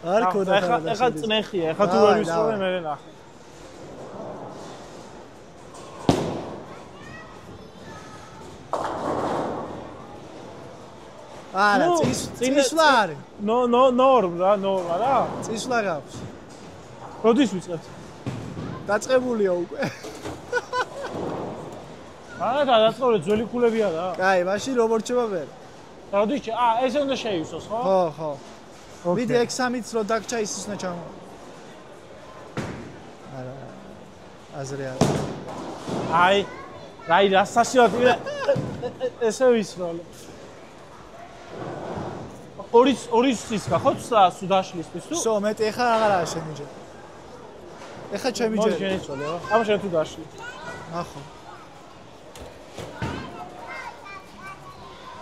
არ ქონდა ეხლა წნეხია, ეხლა თუ ვერ ვისწავლე მე ნახე. არა, წისვლა არის. ნორმა რა? წისვლა გაქვს. როდის ვიწყებთ? დაწყებულია უკვე. არა, დაწყებული ძველი ქულებია რა. კაი, მაშინ როგორ რჩება ვერ? როდის ესე უნდა შეივსოს ხო? ხო. ვიდე ექსამიც რო დაგჭა ის უნდა ჩამო. არა. აზრი არა. აი, რა სასიათ ესე ვისროლე. ორი სისკა ხო სუდაშლისთვის თუ? სო მეტი ეხა აღარაა შენი ჯერ. ეხა ჩემი ჯერ. მოდი შენ იცოდე რა. აბა შენ თუ დაშლი. ნახო.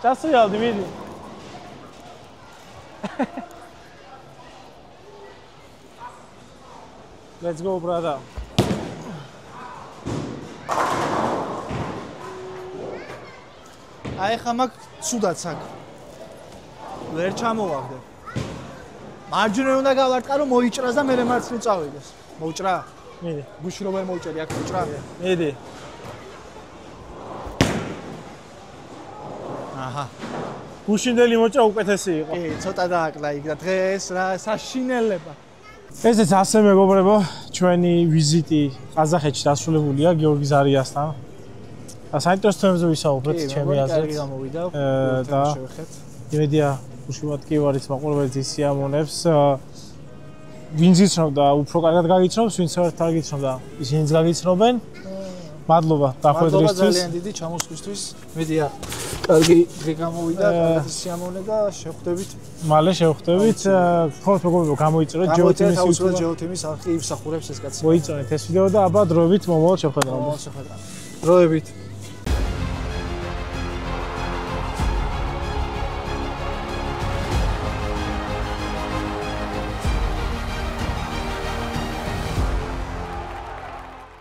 Დასრიალდი, მიდი. Let's go, brother. აი ხა მაგ ცუდაც აქ. ვერ ჩამოვაგდე. მარჯვნე უნდა გავარტყარო, მოიჭრას და მე მარცხნივ წავიდეს. მოუჭრა? მიდი. გუში რომ ვერ მოუჭერი, აქ მოუჭრა? მიდი. აჰა. გუშინდელი მოჭრა უკეთესი იყო. კი, ცოტა დააკლა იქ და დღეს რა საშინელება. ესეც ასე მეგობრებო, ჩვენი ვიზიტი ყაზახეთში დასრულებულია გიორგი ზარიასთან. და საინტერესო თემებზე ვისაუბრეთ ჩემი აზრით. და იმედია უშუალოდ კი ვარიც მაყურებელს ისიამონებს. ვინც იცნობდა, უფრო კარგად გაგიცნობს, ვინც არ გაგიცნობდა, ისინიც გაგიცნობენ. მადლობა დახვედრისთვის. მადლობა ძალიან დიდი ჩამოსვლისთვის. მედია კარგი დღე გამოვიდა, კარგი სიამოვნე და შევხვდებით. მალე შევხვდებით. ხოლმე მეგობრებო, გამოიწერეთ ჯეოთიმის YouTube-ზე. ჯეოთიმის არხი იმსახურებს ეს კაცი. მოიწონეთ ეს ვიდეო და აბა დროებით მომავალ შეხვედრამდე. დროებით.